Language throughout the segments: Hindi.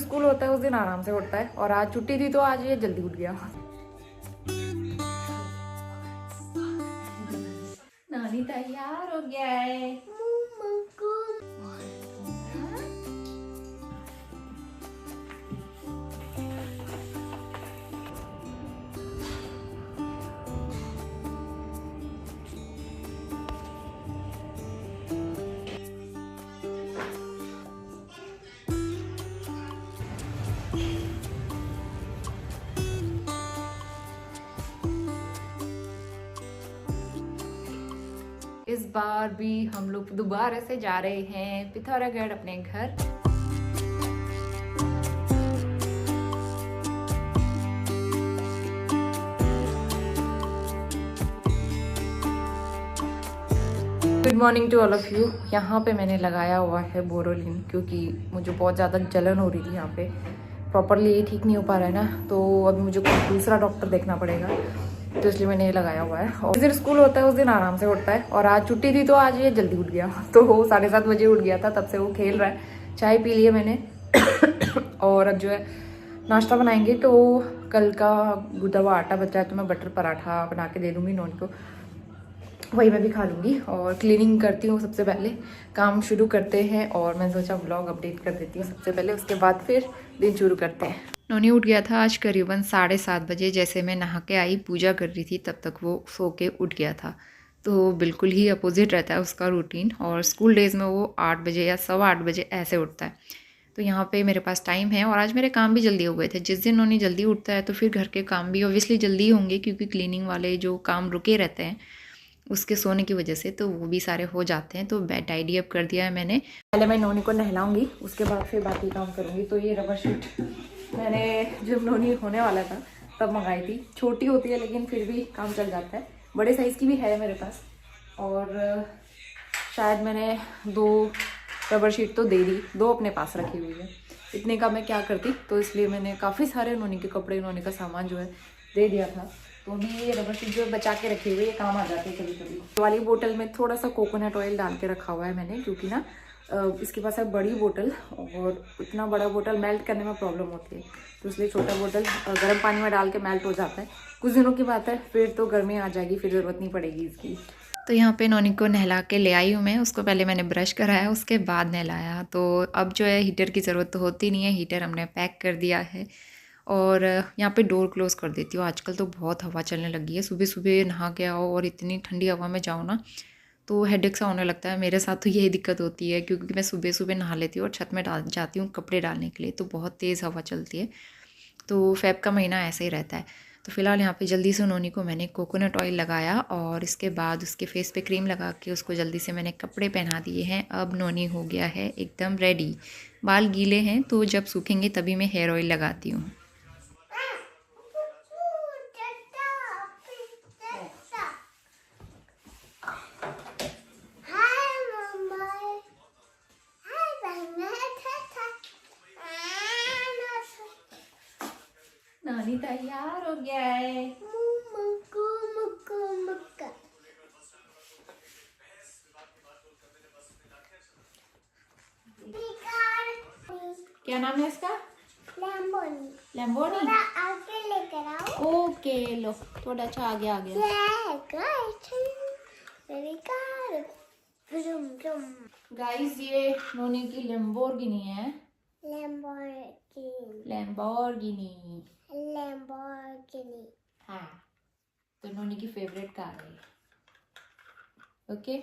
स्कूल होता है उस दिन आराम से उठता है, और आज छुट्टी थी तो आज ये जल्दी उठ गया। नानी तैयार हो गया है। इस बार भी हम लोग दोबारा से जा रहे हैं पिथौरागढ़ अपने घर। Good morning to all of you. यहाँ पे मैंने लगाया हुआ है बोरोलिन, क्योंकि मुझे बहुत ज़्यादा जलन हो रही थी यहाँ पे, प्रॉपरली ये ठीक नहीं हो पा रहा है ना, तो अभी मुझे कोई दूसरा डॉक्टर देखना पड़ेगा, तो इसलिए मैंने ये लगाया हुआ है। और जिस दिन स्कूल होता है उस दिन आराम से उठता है, और आज छुट्टी थी तो आज ये जल्दी उठ गया। तो 7:30 बजे उठ गया था, तब से वो खेल रहा है। चाय पी लिए मैंने और अब जो है नाश्ता बनाएंगे। तो कल का गुदा हुआ आटा बचा है, तो मैं बटर पराठा बना के दे दूँगी नॉनी को, वही मैं भी खा लूँगी। और क्लीनिंग करती हूँ, सबसे पहले काम शुरू करते हैं। और मैंने सोचा व्लॉग अपडेट कर देती हूँ सबसे पहले, उसके बाद फिर दिन शुरू करते हैं। नोनी उठ गया था आज करीबन 7:30 बजे। जैसे मैं नहा के आई पूजा कर रही थी, तब तक वो सो के उठ गया था। तो बिल्कुल ही अपोजिट रहता है उसका रूटीन। और स्कूल डेज़ में वो 8 बजे या 8:15 बजे ऐसे उठता है। तो यहाँ पे मेरे पास टाइम है, और आज मेरे काम भी जल्दी हो गए थे। जिस दिन नोनी जल्दी उठता है तो फिर घर के काम भी ऑब्वियसली जल्दी होंगे, क्योंकि क्लीनिंग वाले जो काम रुके रहते हैं उसके सोने की वजह से, तो वो भी सारे हो जाते हैं। तो बेड टाइडी अप कर दिया है मैंने। पहले मैं नोनी को नहलाऊंगी, उसके बाद फिर बाकी काम करूंगी। तो ये रबर शीट मैंने जब नोनी होने वाला था तब मंगाई थी। छोटी होती है लेकिन फिर भी काम चल जाता है। बड़े साइज़ की भी है मेरे पास, और शायद मैंने 2 रबर शीट तो दे दी, 2 अपने पास रखी हुई है। इतने का मैं क्या करती, तो इसलिए मैंने काफ़ी सारे नोनी के कपड़े, नोनी का सामान जो है दे दिया था। तो अभी ये रबर शीट जो बचा के रखी हुई है, काम आ जाती है कभी कभी। वाली बोतल में थोड़ा सा कोकोनट ऑयल डाल के रखा हुआ है मैंने, क्योंकि ना इसके पास है बड़ी बोतल, और इतना बड़ा बोतल मेल्ट करने में प्रॉब्लम होती है, तो इसलिए छोटा बोतल गर्म पानी में डाल के मेल्ट हो जाता है। कुछ दिनों की बात है, फिर तो गर्मी आ जाएगी, फिर ज़रूरत नहीं पड़ेगी इसकी। तो यहाँ पे नोनी को नहला के ले आई हूँ मैं। उसको पहले मैंने ब्रश कराया, उसके बाद नहलाया। तो अब जो है हीटर की ज़रूरत तो होती नहीं है, हीटर हमने पैक कर दिया है। और यहाँ पे डोर क्लोज़ कर देती हूँ। आजकल तो बहुत हवा चलने लगी है, सुबह सुबह नहा के आओ और इतनी ठंडी हवा में जाओ ना, तो हेडेक सा होने लगता है। मेरे साथ तो यही दिक्कत होती है, क्योंकि मैं सुबह सुबह नहा लेती हूँ और छत में डाल जाती हूँ कपड़े डालने के लिए, तो बहुत तेज़ हवा चलती है। तो फ़ेब का महीना ऐसे ही रहता है। तो फ़िलहाल यहाँ पे जल्दी से नोनी को मैंने कोकोनट ऑयल लगाया, और इसके बाद उसके फेस पे क्रीम लगा के उसको जल्दी से मैंने कपड़े पहना दिए हैं। अब नोनी हो गया है एकदम रेडी। बाल गीले हैं, तो जब सूखेंगे तभी मैं हेयर ऑयल लगाती हूँ। नानी तैयार हो गया है। क्या नाम है इसका? लैम्बोनी। लैम्बोनी, आगे लेकर आओ। ओके, लो थोड़ा अच्छा आगे आ गया। गाइस, ये नोनी की लैम्बोर्गिनी है। लैम्बोर्गिनी। हाँ, तो नोनी की फेवरेट कार है। ओके,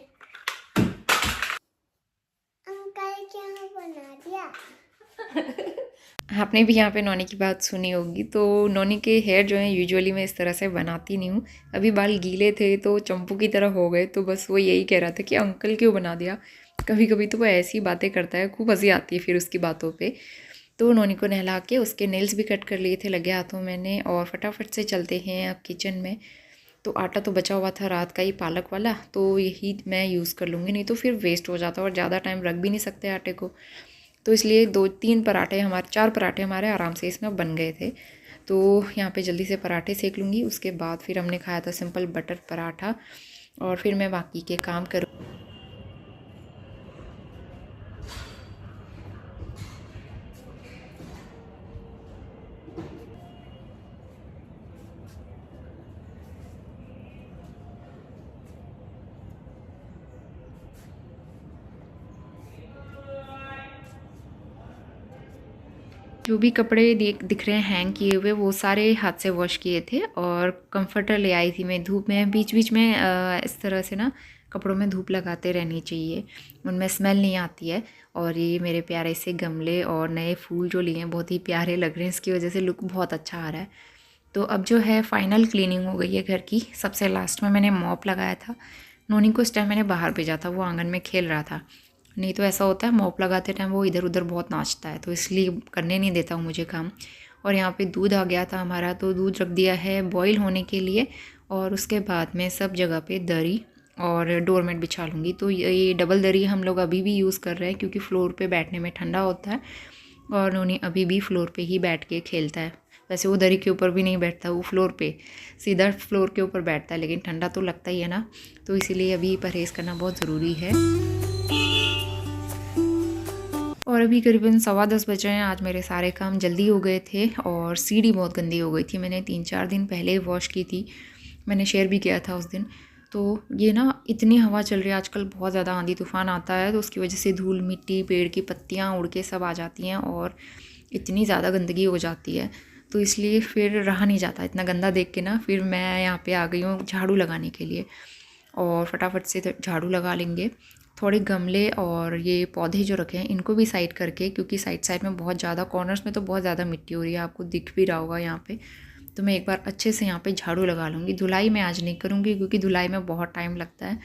अंकल क्या बना दिया? आपने भी यहाँ पे नोनी की बात सुनी होगी। तो नोनी के हेयर जो है यूजुअली मैं इस तरह से बनाती नहीं हूँ। अभी बाल गीले थे तो चंपू की तरह हो गए, तो बस वो यही कह रहा था कि अंकल क्यों बना दिया। कभी कभी तो वो ऐसी बातें करता है, खूब हंसी आती है फिर उसकी बातों पे। तो नोनी को नहला के उसके नेल्स भी कट कर लिए थे लगे हाथों मैंने, और फटाफट से चलते हैं अब किचन में। तो आटा तो बचा हुआ था रात का ही पालक वाला, तो यही मैं यूज़ कर लूँगी, नहीं तो फिर वेस्ट हो जाता और ज़्यादा टाइम रख भी नहीं सकते आटे को। तो इसलिए 4 पराठे हमारे आराम से इसमें बन गए थे। तो यहाँ पे जल्दी से पराठे सेक लूँगी। उसके बाद फिर हमने खाया था सिंपल बटर पराठा, और फिर मैं बाकी के काम करूँ। जो भी कपड़े दिख रहे हैं हैंग किए हुए वो सारे हाथ से वॉश किए थे, और कंफर्टर ले आई थी मैं धूप में। बीच बीच में इस तरह से ना कपड़ों में धूप लगाते रहनी चाहिए, उनमें स्मेल नहीं आती है। और ये मेरे प्यारे से गमले और नए फूल जो लिए हैं बहुत ही प्यारे लग रहे हैं, इसकी वजह से लुक बहुत अच्छा आ रहा है। तो अब जो है फाइनल क्लीनिंग हो गई है घर की। सबसे लास्ट में मैंने मॉप लगाया था। नोनी को इस टाइम मैंने बाहर भेजा था, वो आंगन में खेल रहा था। नहीं तो ऐसा होता है मॉप लगाते टाइम वो इधर उधर बहुत नाचता है, तो इसलिए करने नहीं देता हूँ मुझे काम। और यहाँ पे दूध आ गया था हमारा, तो दूध रख दिया है बॉईल होने के लिए। और उसके बाद में सब जगह पे दरी और डोरमेट बिछा लूँगी। तो ये डबल दरी हम लोग अभी भी यूज़ कर रहे हैं, क्योंकि फ्लोर पे बैठने में ठंडा होता है। और नोनी अभी भी फ्लोर पे ही बैठ के खेलता है। वैसे वो दरी के ऊपर भी नहीं बैठता, वो फ्लोर पे सीधा फ्लोर के ऊपर बैठता है, लेकिन ठंडा तो लगता ही है ना, तो इसीलिए अभी परहेज़ करना बहुत ज़रूरी है। और अभी करीबन 10:15 बज रहे हैं। आज मेरे सारे काम जल्दी हो गए थे, और सीढ़ी बहुत गंदी हो गई थी। मैंने 3-4 दिन पहले वॉश की थी, मैंने शेयर भी किया था उस दिन। तो ये ना इतनी हवा चल रही है आजकल, बहुत ज़्यादा आंधी तूफ़ान आता है, तो उसकी वजह से धूल मिट्टी पेड़ की पत्तियाँ उड़ के सब आ जाती हैं, और इतनी ज़्यादा गंदगी हो जाती है। तो इसलिए फिर रहा नहीं जाता इतना गंदा देख के ना। फिर मैं यहाँ पे आ गई हूँ झाड़ू लगाने के लिए, और फटाफट से झाड़ू लगा लेंगे। थोड़े गमले और ये पौधे जो रखे हैं इनको भी साइड करके, क्योंकि साइड साइड में बहुत ज़्यादा कॉर्नर्स में तो बहुत ज़्यादा मिट्टी हो रही है, आपको दिख भी रहा होगा यहाँ पे। तो मैं एक बार अच्छे से यहाँ पे झाड़ू लगा लूँगी। धुलाई मैं आज नहीं करूँगी, क्योंकि धुलाई में बहुत टाइम लगता है।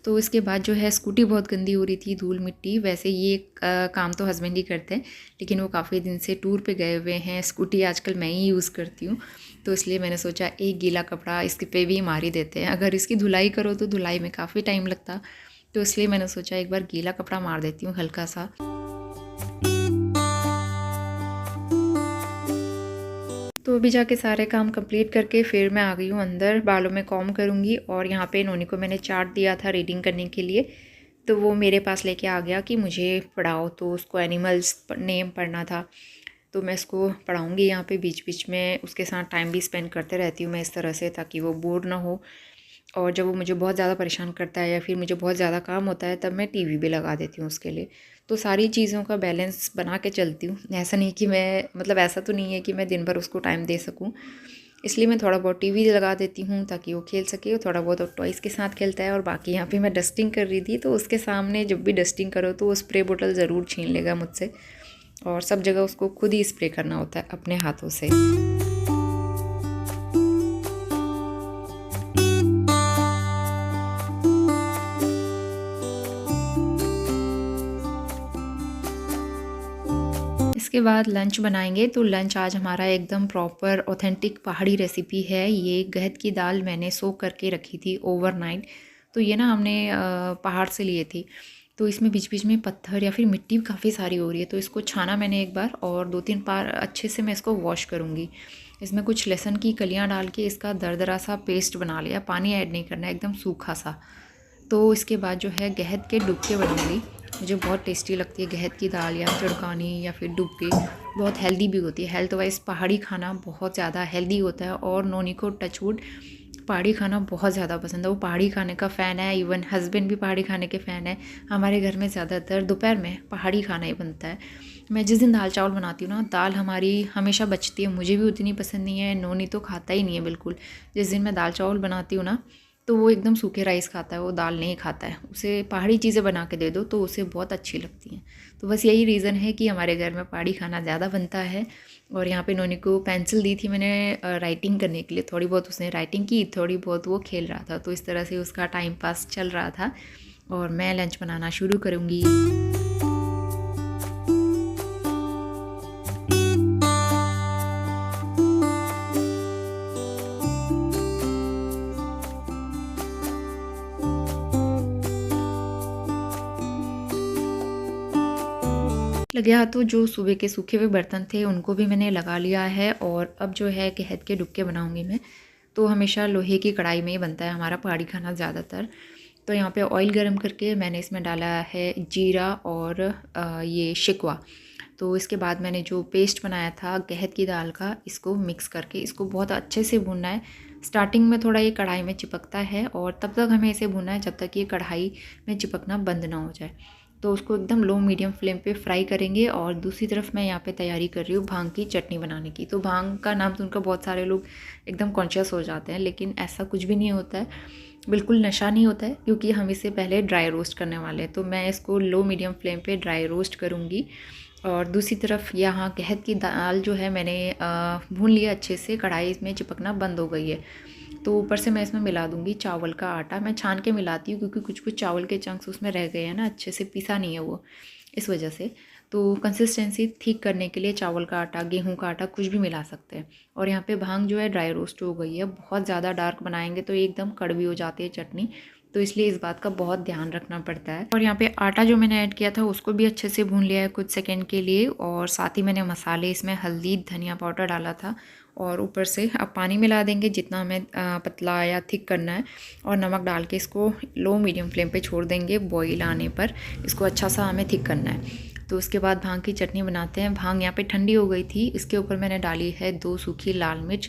तो इसके बाद जो है स्कूटी बहुत गंदी हो रही थी, धूल मिट्टी। वैसे ये काम तो हस्बैंड ही करते हैं, लेकिन वो काफ़ी दिन से टूर पे गए हुए हैं। स्कूटी आजकल मैं ही यूज़ करती हूँ, तो इसलिए मैंने सोचा एक गीला कपड़ा इसके पे भी मार ही देते हैं। अगर इसकी धुलाई करो तो धुलाई में काफ़ी टाइम लगता, तो इसलिए मैंने सोचा एक बार गीला कपड़ा मार देती हूँ हल्का सा। तो अभी जाके सारे काम कंप्लीट करके फिर मैं आ गई हूँ अंदर, बालों में कॉम्ब करूँगी। और यहाँ पे नोनी को मैंने चार्ट दिया था रीडिंग करने के लिए, तो वो मेरे पास लेके आ गया कि मुझे पढ़ाओ। तो उसको एनिमल्स नेम पढ़ना था, तो मैं इसको पढ़ाऊँगी यहाँ पे बीच बीच में। उसके साथ टाइम भी स्पेंड करते रहती हूँ मैं इस तरह से, ताकि वो बोर ना हो। और जब वो मुझे बहुत ज़्यादा परेशान करता है या फिर मुझे बहुत ज़्यादा काम होता है, तब मैं टीवी भी लगा देती हूँ उसके लिए। तो सारी चीज़ों का बैलेंस बना के चलती हूँ। ऐसा नहीं कि मैं मतलब ऐसा तो नहीं है कि मैं दिन भर उसको टाइम दे सकूँ, इसलिए मैं थोड़ा बहुत टीवी लगा देती हूँ ताकि वो खेल सके। और थोड़ा बहुत टॉयज़ के साथ खेलता है। और बाकी यहाँ पे मैं डस्टिंग कर रही थी, तो उसके सामने जब भी डस्टिंग करो तो वो स्प्रे बोतल ज़रूर छीन लेगा मुझसे, और सब जगह उसको खुद ही स्प्रे करना होता है अपने हाथों से। इसके बाद लंच बनाएंगे। तो लंच आज हमारा एकदम प्रॉपर ऑथेंटिक पहाड़ी रेसिपी है। ये गहत की दाल मैंने सोक करके रखी थी ओवरनाइट। तो ये ना हमने पहाड़ से लिए थी, तो इसमें बीच बीच में पत्थर या फिर मिट्टी काफ़ी सारी हो रही है। तो इसको छाना मैंने एक बार, और 2-3 बार अच्छे से मैं इसको वॉश करूँगी। इसमें कुछ लहसुन की कलियाँ डाल के इसका दरदरा सा पेस्ट बना लिया, पानी ऐड नहीं करना, एकदम सूखा सा। तो इसके बाद जो है गहत के डुबके बनाऊँगी। मुझे बहुत टेस्टी लगती है गहत की दाल, या चड़कानी या फिर डुबके। बहुत हेल्दी भी होती है, हेल्थ वाइज पहाड़ी खाना बहुत ज़्यादा हेल्दी होता है। और नोनी को टचवुड पहाड़ी खाना बहुत ज़्यादा पसंद है, वो पहाड़ी खाने का फ़ैन है। इवन हस्बैंड भी पहाड़ी खाने के फ़ैन है। हमारे घर में ज़्यादातर दोपहर में पहाड़ी खाना ही बनता है। मैं जिस दिन दाल चावल बनाती हूँ ना, दाल हमारी हमेशा बचती है। मुझे भी उतनी पसंद नहीं है, नोनी तो खाता ही नहीं है बिल्कुल। जिस दिन मैं दाल चावल बनाती हूँ ना, तो वो एकदम सूखे राइस खाता है, वो दाल नहीं खाता है। उसे पहाड़ी चीज़ें बना के दे दो तो उसे बहुत अच्छी लगती हैं। तो बस यही रीज़न है कि हमारे घर में पहाड़ी खाना ज़्यादा बनता है। और यहाँ पे नोनी को पेंसिल दी थी मैंने राइटिंग करने के लिए। थोड़ी बहुत उसने राइटिंग की, थोड़ी बहुत वो खेल रहा था। तो इस तरह से उसका टाइम पास चल रहा था, और मैं लंच बनाना शुरू करूँगी। लगे हाथों जो सुबह के सूखे हुए बर्तन थे उनको भी मैंने लगा लिया है। और अब जो है गहत के डुबके बनाऊंगी मैं। तो हमेशा लोहे की कढ़ाई में ही बनता है हमारा पहाड़ी खाना ज़्यादातर। तो यहाँ पे ऑयल गरम करके मैंने इसमें डाला है जीरा और ये शिकवा। तो इसके बाद मैंने जो पेस्ट बनाया था गहत की दाल का, इसको मिक्स करके इसको बहुत अच्छे से भूनना है। स्टार्टिंग में थोड़ा ये कढ़ाई में चिपकता है और तब तक हमें इसे भूनना है जब तक ये कढ़ाई में चिपकना बंद ना हो जाए। तो उसको एकदम लो मीडियम फ्लेम पे फ्राई करेंगे। और दूसरी तरफ मैं यहाँ पे तैयारी कर रही हूँ भांग की चटनी बनाने की। तो भांग का नाम सुनकर बहुत सारे लोग एकदम कॉन्शियस हो जाते हैं, लेकिन ऐसा कुछ भी नहीं होता है, बिल्कुल नशा नहीं होता है, क्योंकि हम इसे पहले ड्राई रोस्ट करने वाले हैं। तो मैं इसको लो मीडियम फ्लेम पे ड्राई रोस्ट करूँगी। और दूसरी तरफ यहाँ गहत की दाल जो है मैंने भून लिया अच्छे से, कढ़ाई में चिपकना बंद हो गई है। तो ऊपर से मैं इसमें मिला दूँगी चावल का आटा। मैं छान के मिलाती हूँ क्योंकि कुछ कुछ चावल के चंक्स उसमें रह गए हैं ना, अच्छे से पिसा नहीं है वो, इस वजह से। तो कंसिस्टेंसी ठीक करने के लिए चावल का आटा, गेहूं का आटा, कुछ भी मिला सकते हैं। और यहाँ पे भांग जो है ड्राई रोस्ट हो गई है। बहुत ज़्यादा डार्क बनाएंगे तो एकदम कड़वी हो जाती है चटनी, तो इसलिए इस बात का बहुत ध्यान रखना पड़ता है। और यहाँ पे आटा जो मैंने ऐड किया था उसको भी अच्छे से भून लिया है कुछ सेकंड के लिए। और साथ ही मैंने मसाले इसमें हल्दी, धनिया पाउडर डाला था। और ऊपर से अब पानी मिला देंगे जितना हमें पतला या थिक करना है, और नमक डाल के इसको लो मीडियम फ्लेम पे छोड़ देंगे। बॉईल आने पर इसको अच्छा सा हमें थिक करना है। तो उसके बाद भांग की चटनी बनाते हैं। भांग यहाँ पे ठंडी हो गई थी, इसके ऊपर मैंने डाली है 2 सूखी लाल मिर्च,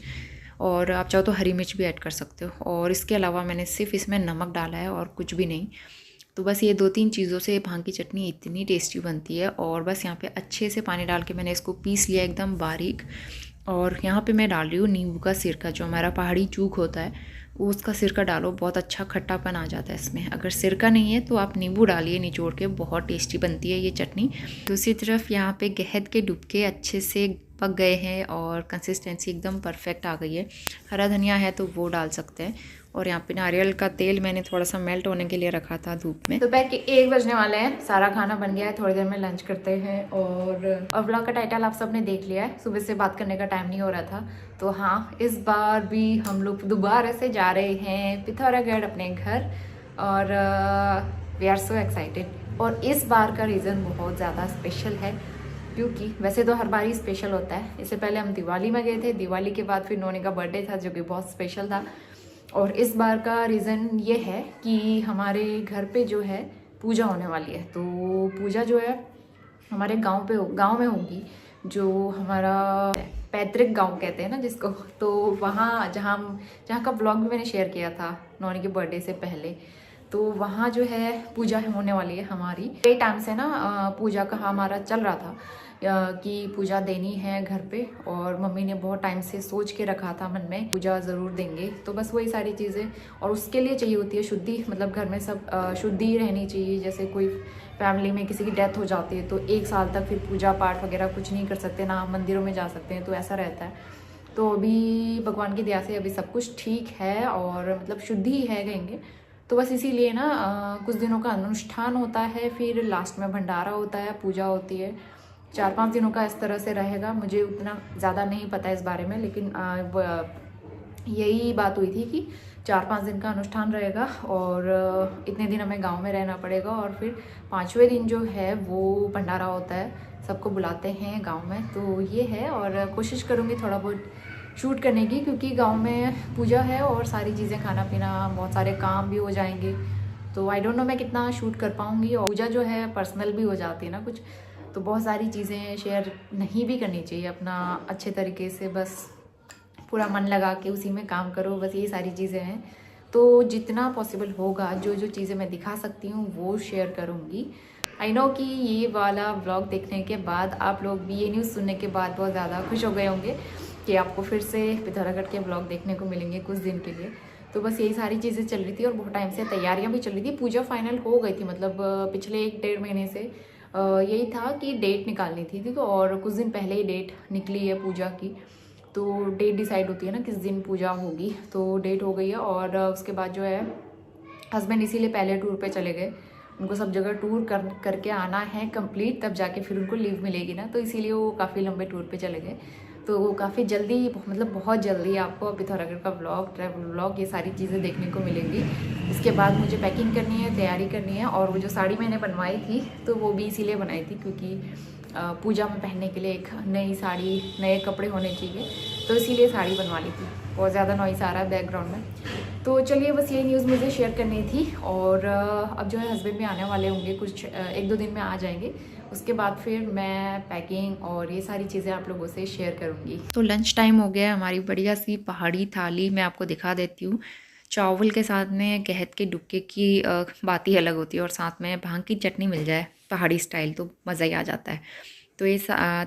और आप चाहो तो हरी मिर्च भी ऐड कर सकते हो। और इसके अलावा मैंने सिर्फ इसमें नमक डाला है और कुछ भी नहीं। तो बस ये 2-3 चीज़ों से भांग की चटनी इतनी टेस्टी बनती है। और बस यहाँ पे अच्छे से पानी डाल के मैंने इसको पीस लिया एकदम बारीक। और यहाँ पे मैं डाल रही हूँ नींबू का सिरका, जो हमारा पहाड़ी चूक होता है उसका सिरका डालो, बहुत अच्छा खट्टापन आ जाता है इसमें। अगर सिरका नहीं है तो आप नींबू डालिए निचोड़ के, बहुत टेस्टी बनती है ये चटनी। दूसरी तरफ यहाँ पे गहत के डुबके अच्छे से पक गए हैं और कंसिस्टेंसी एकदम परफेक्ट आ गई है। हरा धनिया है तो वो डाल सकते हैं। और यहाँ पे नारियल का तेल मैंने थोड़ा सा मेल्ट होने के लिए रखा था धूप में। दोपहर के 1 बजने वाले हैं, सारा खाना बन गया है, थोड़ी देर में लंच करते हैं। और व्लॉग का टाइटल आप सबने देख लिया है, सुबह से बात करने का टाइम नहीं हो रहा था। तो हाँ, इस बार भी हम लोग दोबारा से जा रहे हैं पिथौरागढ़ अपने घर, और वी आर सो एक्साइटेड। और इस बार का रीज़न बहुत ज़्यादा स्पेशल है, क्योंकि वैसे तो हर बार ही स्पेशल होता है। इससे पहले हम दिवाली में गए थे, दिवाली के बाद फिर नोनी का बर्थडे था जो कि बहुत स्पेशल था। और इस बार का रीज़न ये है कि हमारे घर पे जो है पूजा होने वाली है। तो पूजा जो है हमारे गांव में होगी, जो हमारा पैतृक गांव कहते हैं ना जिसको। तो वहाँ जहाँ का ब्लॉग भी मैंने शेयर किया था नोनी के बर्थडे से पहले, तो वहाँ जो है पूजा होने वाली है हमारी। कई टाइम से ना पूजा का हमारा चल रहा था कि पूजा देनी है घर पे, और मम्मी ने बहुत टाइम से सोच के रखा था मन में पूजा ज़रूर देंगे। तो बस वही सारी चीज़ें, और उसके लिए चाहिए होती है शुद्धि, मतलब घर में सब शुद्धि रहनी चाहिए। जैसे कोई फैमिली में किसी की डेथ हो जाती है तो 1 साल तक फिर पूजा पाठ वगैरह कुछ नहीं कर सकते, ना मंदिरों में जा सकते हैं, तो ऐसा रहता है। तो अभी भगवान की दया से अभी सब कुछ ठीक है, और मतलब शुद्धि है कहेंगे। तो बस इसीलिए ना कुछ दिनों का अनुष्ठान होता है, फिर लास्ट में भंडारा होता है, पूजा होती है। 4-5 दिनों का इस तरह से रहेगा। मुझे उतना ज़्यादा नहीं पता इस बारे में, लेकिन यही बात हुई थी कि 4-5 दिन का अनुष्ठान रहेगा, और इतने दिन हमें गांव में रहना पड़ेगा। और फिर 5वें दिन जो है वो भंडारा होता है, सबको बुलाते हैं गाँव में। तो ये है, और कोशिश करूँगी थोड़ा बहुत शूट करने की, क्योंकि गांव में पूजा है और सारी चीज़ें, खाना पीना, बहुत सारे काम भी हो जाएंगे। तो आई डोंट नो मैं कितना शूट कर पाऊँगी। और पूजा जो है पर्सनल भी हो जाती है ना कुछ, तो बहुत सारी चीज़ें शेयर नहीं भी करनी चाहिए अपना अच्छे तरीके से। बस पूरा मन लगा के उसी में काम करो, बस ये सारी चीज़ें हैं। तो जितना पॉसिबल होगा जो जो चीज़ें मैं दिखा सकती हूँ वो शेयर करूँगी। आई नो कि ये वाला व्लॉग देखने के बाद आप लोग भी ये न्यूज़ सुनने के बाद बहुत ज़्यादा खुश हो गए होंगे कि आपको फिर से पिथौरागढ़ के व्लॉग देखने को मिलेंगे कुछ दिन के लिए। तो बस यही सारी चीज़ें चल रही थी, और बहुत टाइम से तैयारियां भी चल रही थी। पूजा फाइनल हो गई थी, मतलब पिछले 1-1.5 महीने से यही था कि डेट निकालनी थी, ठीक है। और कुछ दिन पहले ही डेट निकली है पूजा की। तो डेट डिसाइड होती है ना किस दिन पूजा होगी, तो डेट हो गई है। और उसके बाद जो है हस्बैंड इसीलिए पहले टूर पे चले गए, उनको सब जगह टूर करके आना है कंप्लीट, तब जाके फिर उनको लीव मिलेगी ना, तो इसीलिए वो काफ़ी लंबे टूर पे चले गए। तो काफ़ी जल्दी, मतलब बहुत जल्दी आपको पिथौरागढ़ का व्लॉग, ट्रैवल व्लॉग, ये सारी चीज़ें देखने को मिलेंगी। इसके बाद मुझे पैकिंग करनी है, तैयारी करनी है। और वो जो साड़ी मैंने बनवाई थी तो वो भी इसीलिए बनाई थी क्योंकि पूजा में पहनने के लिए एक नई साड़ी, नए कपड़े होने चाहिए, तो इसीलिए साड़ी बनवा ली थी। बहुत ज़्यादा नॉइस आ रहा है बैकग्राउंड में। तो चलिए बस ये न्यूज़ मुझे शेयर करनी थी। और अब जो है हस्बैंड भी आने वाले होंगे, कुछ 1-2 दिन में आ जाएंगे। उसके बाद फिर मैं पैकिंग और ये सारी चीज़ें आप लोगों से शेयर करूँगी। तो लंच टाइम हो गया है, हमारी बढ़िया सी पहाड़ी थाली मैं आपको दिखा देती हूँ। चावल के साथ में गहत के डुक्के की बात ही अलग होती है, और साथ में भांग की चटनी मिल जाए पहाड़ी स्टाइल तो मज़ा ही आ जाता है। तो ये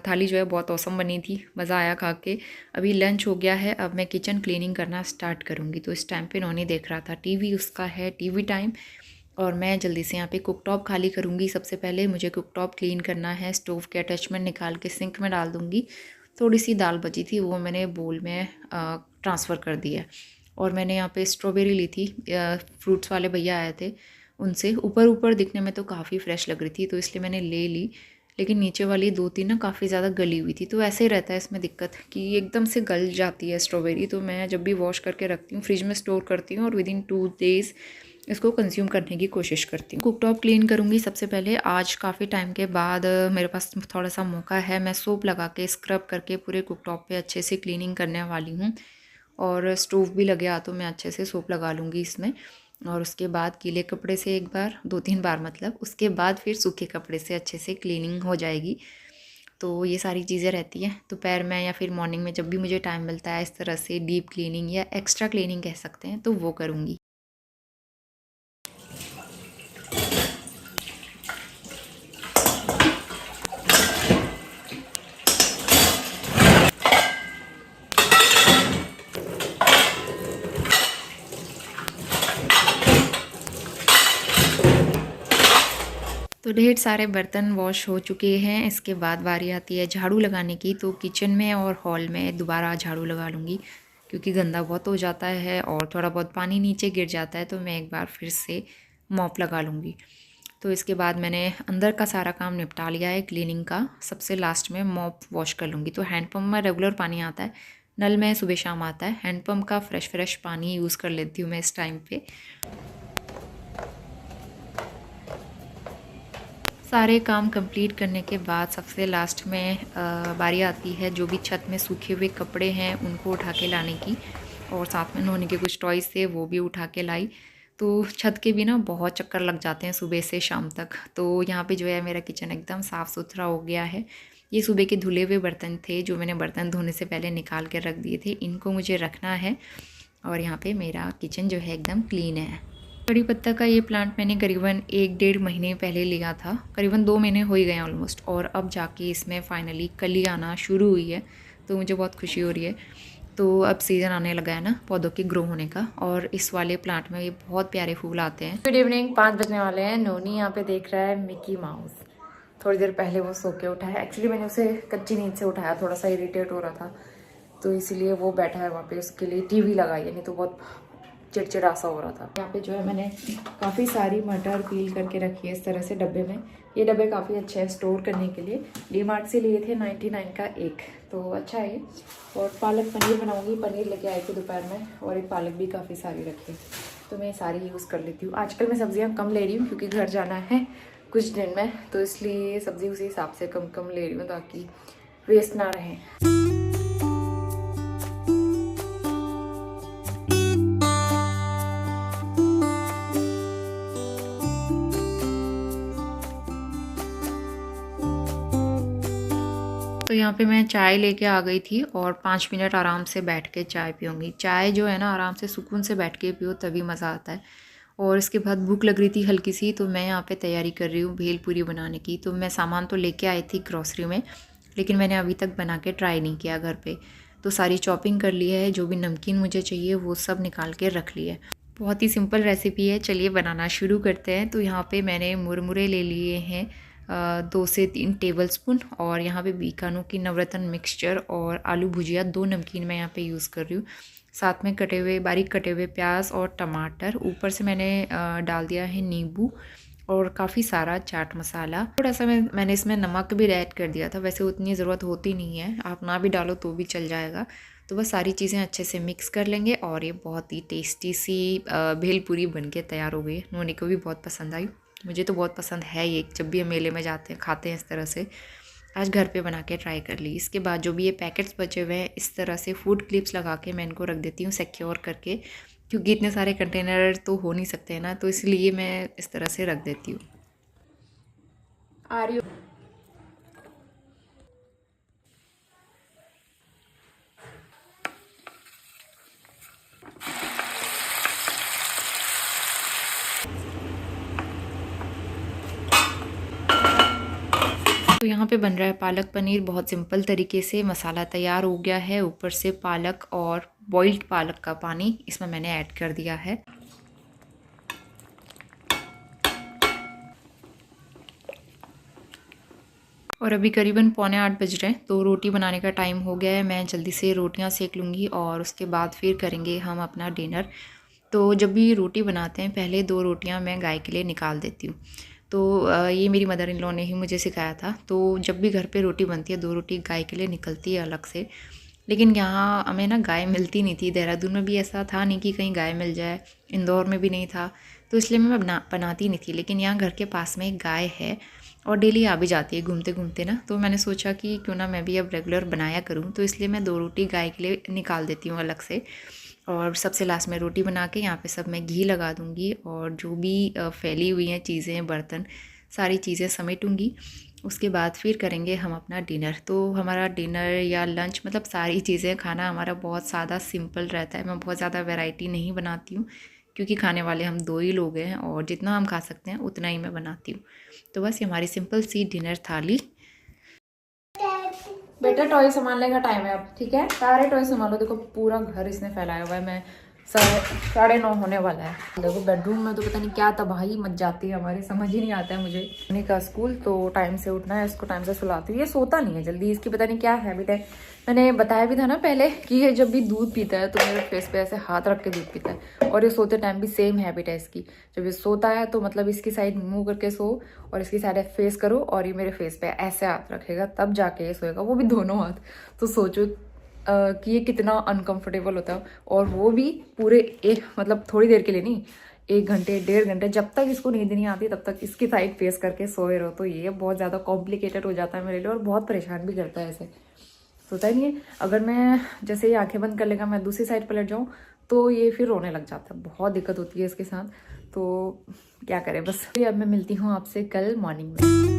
थाली जो है बहुत औसम बनी थी, मज़ा आया खा के। अभी लंच हो गया है, अब मैं किचन क्लीनिंग करना स्टार्ट करूँगी। तो इस टाइम पे नॉनी देख रहा था टीवी, उसका है टीवी टाइम, और मैं जल्दी से यहाँ पे कुकटॉप खाली करूँगी। सबसे पहले मुझे कुकटॉप क्लीन करना है, स्टोव के अटैचमेंट निकाल के सिंक में डाल दूँगी। थोड़ी सी दाल बची थी, वो मैंने बोल में ट्रांसफ़र कर दी है। और मैंने यहाँ पे स्ट्रॉबेरी ली थी, फ्रूट्स वाले भैया आए थे उनसे। ऊपर ऊपर दिखने में तो काफ़ी फ्रेश लग रही थी, तो इसलिए मैंने ले ली, लेकिन नीचे वाली 2-3 ना काफ़ी ज़्यादा गली हुई थी। तो ऐसे ही रहता है इसमें दिक्कत कि एकदम से गल जाती है स्ट्रॉबेरी। तो मैं जब भी वॉश करके रखती हूँ, फ्रिज में स्टोर करती हूँ, और विदिन 2 डेज़ इसको कंज्यूम करने की कोशिश करती हूँ। कुकटॉप क्लीन करूँगी सबसे पहले। आज काफ़ी टाइम के बाद मेरे पास थोड़ा सा मौका है, मैं सोप लगा के स्क्रब करके पूरे कुकटॉप पे अच्छे से क्लीनिंग करने वाली हूँ। और स्टोव भी लगे हाथों में अच्छे से सोप लगा लूँगी इसमें। और उसके बाद गीले कपड़े से एक बार, 2-3 बार मतलब, उसके बाद फिर सूखे कपड़े से अच्छे से क्लीनिंग हो जाएगी। तो ये सारी चीज़ें रहती हैं दोपहर में या फिर मॉर्निंग में, जब भी मुझे टाइम मिलता है इस तरह से डीप क्लीनिंग या एक्स्ट्रा क्लीनिंग कह सकते हैं, तो वो करूँगी। तो ढेर सारे बर्तन वॉश हो चुके हैं। इसके बाद बारी आती है झाड़ू लगाने की। तो किचन में और हॉल में दोबारा झाड़ू लगा लूँगी, क्योंकि गंदा बहुत हो जाता है और थोड़ा बहुत पानी नीचे गिर जाता है। तो मैं एक बार फिर से मॉप लगा लूँगी। तो इसके बाद मैंने अंदर का सारा काम निपटा लिया है क्लीनिंग का। सबसे लास्ट में मॉप वॉश कर लूँगी। तो हैंडपम्प में रेगुलर पानी आता है, नल में सुबह शाम आता है। हैंडपम्प का फ्रेश पानी यूज़ कर लेती हूँ मैं इस टाइम पे। सारे काम कंप्लीट करने के बाद सबसे लास्ट में बारी आती है जो भी छत में सूखे हुए कपड़े हैं उनको उठा के लाने की। और साथ में नहाने के कुछ टॉयज़ थे वो भी उठा के लाई। तो छत के भी ना बहुत चक्कर लग जाते हैं सुबह से शाम तक। तो यहाँ पे जो है मेरा किचन एकदम साफ़ सुथरा हो गया है। ये सुबह के धुले हुए बर्तन थे जो मैंने बर्तन धोने से पहले निकाल के रख दिए थे, इनको मुझे रखना है। और यहाँ पे मेरा किचन जो है एकदम क्लीन है। कड़ी पत्ता का ये प्लांट मैंने करीबन 1-1.5 महीने पहले लिया था, करीबन 2 महीने हो ही गए ऑलमोस्ट। और अब जाके इसमें फाइनली कली आना शुरू हुई है, तो मुझे बहुत खुशी हो रही है। तो अब सीज़न आने लगा है ना पौधों के ग्रो होने का, और इस वाले प्लांट में ये बहुत प्यारे फूल आते हैं। गुड इवनिंग, 5 बजने वाले हैं। नोनी यहाँ पे देख रहा है मिकी माउस। थोड़ी देर पहले वो सो के उठा है। एक्चुअली मैंने उसे कच्ची नींद से उठाया, थोड़ा सा इरिटेट हो रहा था, तो इसीलिए वो बैठा है वहाँ पे। उसके लिए टीवी लगाई है, नहीं तो बहुत चिड़चिड़ा सा हो रहा था। यहाँ पे जो है मैंने काफ़ी सारी मटर पील करके रखी है इस तरह से डब्बे में। ये डब्बे काफ़ी अच्छे हैं स्टोर करने के लिए। डीमार्ट से लिए थे 99 का एक, तो अच्छा है। और पालक पनीर बनाऊंगी, पनीर लेके आई थी दोपहर में, और ये पालक भी काफ़ी सारी रखी, तो मैं सारी यूज़ कर लेती हूँ। आजकल मैं सब्जियाँ कम ले रही हूँ क्योंकि घर जाना है कुछ दिन में, तो इसलिए सब्ज़ी उसी हिसाब से कम ले रही हूँ ताकि वेस्ट ना रहे। तो यहाँ पे मैं चाय लेके आ गई थी और 5 मिनट आराम से बैठ के चाय पीऊँगी। चाय जो है ना आराम से सुकून से बैठ के पियो तभी मज़ा आता है। और इसके बाद भूख लग रही थी हल्की सी, तो मैं यहाँ पे तैयारी कर रही हूँ भेलपूरी बनाने की। तो मैं सामान तो लेके आई थी ग्रॉसरी में, लेकिन मैंने अभी तक बना के ट्राई नहीं किया घर पे। तो सारी चॉपिंग कर ली है, जो भी नमकीन मुझे चाहिए वो सब निकाल के रख ली है। बहुत ही सिंपल रेसिपी है, चलिए बनाना शुरू करते हैं। तो यहाँ पे मैंने मुरमुरे ले लिए हैं 2 से 3 टेबलस्पून, और यहाँ पे बीकानो की नवरत्न मिक्सचर और आलू भुजिया 2 नमकीन मैं यहाँ पे यूज़ कर रही हूँ। साथ में बारीक कटे हुए प्याज और टमाटर। ऊपर से मैंने डाल दिया है नींबू और काफ़ी सारा चाट मसाला। थोड़ा सा मैंने इसमें नमक भी ऐड कर दिया था, वैसे उतनी ज़रूरत होती नहीं है, आप ना भी डालो तो भी चल जाएगा। तो बस सारी चीज़ें अच्छे से मिक्स कर लेंगे और ये बहुत ही टेस्टी सी भेलपूरी बन के तैयार हो गई। नोनी को भी बहुत पसंद आई, मुझे तो बहुत पसंद है ये। जब भी हम मेले में जाते हैं खाते हैं इस तरह से। आज घर पे बना के ट्राई कर ली। इसके बाद जो भी ये पैकेट्स बचे हुए हैं इस तरह से फूड क्लिप्स लगा के मैं इनको रख देती हूँ सिक्योर करके, क्योंकि इतने सारे कंटेनर तो हो नहीं सकते हैं ना, तो इसलिए मैं इस तरह से रख देती हूँ। आ रही हूँ। तो यहाँ पे बन रहा है पालक पनीर बहुत सिंपल तरीके से। मसाला तैयार हो गया है, ऊपर से पालक और बॉइल्ड पालक का पानी इसमें मैंने ऐड कर दिया है। और अभी करीबन 7:45 बज रहे हैं, तो रोटी बनाने का टाइम हो गया है। मैं जल्दी से रोटियां सेक लूँगी और उसके बाद फिर करेंगे हम अपना डिनर। तो जब भी रोटी बनाते हैं पहले 2 रोटियां मैं गाय के लिए निकाल देती हूँ। तो ये मेरी मदर इन लॉ ने ही मुझे सिखाया था। तो जब भी घर पे रोटी बनती है 2 रोटी गाय के लिए निकलती है अलग से। लेकिन यहाँ हमें ना गाय मिलती नहीं थी। देहरादून में भी ऐसा था नहीं कि कहीं गाय मिल जाए, इंदौर में भी नहीं था, तो इसलिए मैं बनाती नहीं थी। लेकिन यहाँ घर के पास में एक गाय है और डेली आ भी जाती है घूमते घूमते ना, तो मैंने सोचा कि क्यों ना मैं भी अब रेगुलर बनाया करूँ। तो इसलिए मैं 2 रोटी गाय के लिए निकाल देती हूँ अलग से। और सबसे लास्ट में रोटी बना के यहाँ पे सब मैं घी लगा दूँगी और जो भी फैली हुई हैं चीज़ें, बर्तन, सारी चीज़ें समेटूँगी। उसके बाद फिर करेंगे हम अपना डिनर। तो हमारा डिनर या लंच मतलब सारी चीज़ें, खाना हमारा बहुत सादा सिंपल रहता है। मैं बहुत ज़्यादा वैरायटी नहीं बनाती हूँ क्योंकि खाने वाले हम 2 ही लोग हैं और जितना हम खा सकते हैं उतना ही मैं बनाती हूँ। तो बस ये हमारी सिंपल सी डिनर थाली। बेटा टॉय संभालने का टाइम है अब, ठीक है? सारे टॉय संभालो। देखो पूरा घर इसने फैलाया हुआ है। मैं 9:30 होने वाला है। देखो बेडरूम में तो पता नहीं क्या तबाही मच जाती है हमारी, समझ ही नहीं आता है मुझे। उन्हीं का स्कूल, तो टाइम से उठना है, इसको टाइम से सुलाती हूँ। ये सोता नहीं है जल्दी, इसकी पता नहीं क्या हैबिट है। मैंने बताया भी था ना पहले कि ये जब भी दूध पीता है तो मेरे फेस पे ऐसे हाथ रख के दूध पीता है, और ये सोते टाइम भी सेम हैबिट है इसकी। जब ये सोता है तो मतलब इसकी साइड मुंह करके सो और इसकी साइड फेस करो, और ये मेरे फेस पे ऐसे हाथ रखेगा तब जाके ये सोएगा, वो भी दोनों हाथ। तो सोचो कि ये कितना अनकंफर्टेबल होता है। और वो भी पूरे एक मतलब थोड़ी देर के लिए नहीं, 1 घंटे 1.5 घंटे, जब तक इसको नींद नहीं आती तब तक इसकी साइड फेस करके सोए रहो। तो ये बहुत ज़्यादा कॉम्प्लिकेटेड हो जाता है मेरे लिए और बहुत परेशान भी करता है। ऐसे सोता ही नहीं है। अगर मैं जैसे ही आंखें बंद कर लेगा, मैं दूसरी साइड पलट जाऊँ तो ये फिर रोने लग जाता है। बहुत दिक्कत होती है इसके साथ। तो क्या करें, बस अब मैं मिलती हूँ आपसे कल मॉर्निंग में।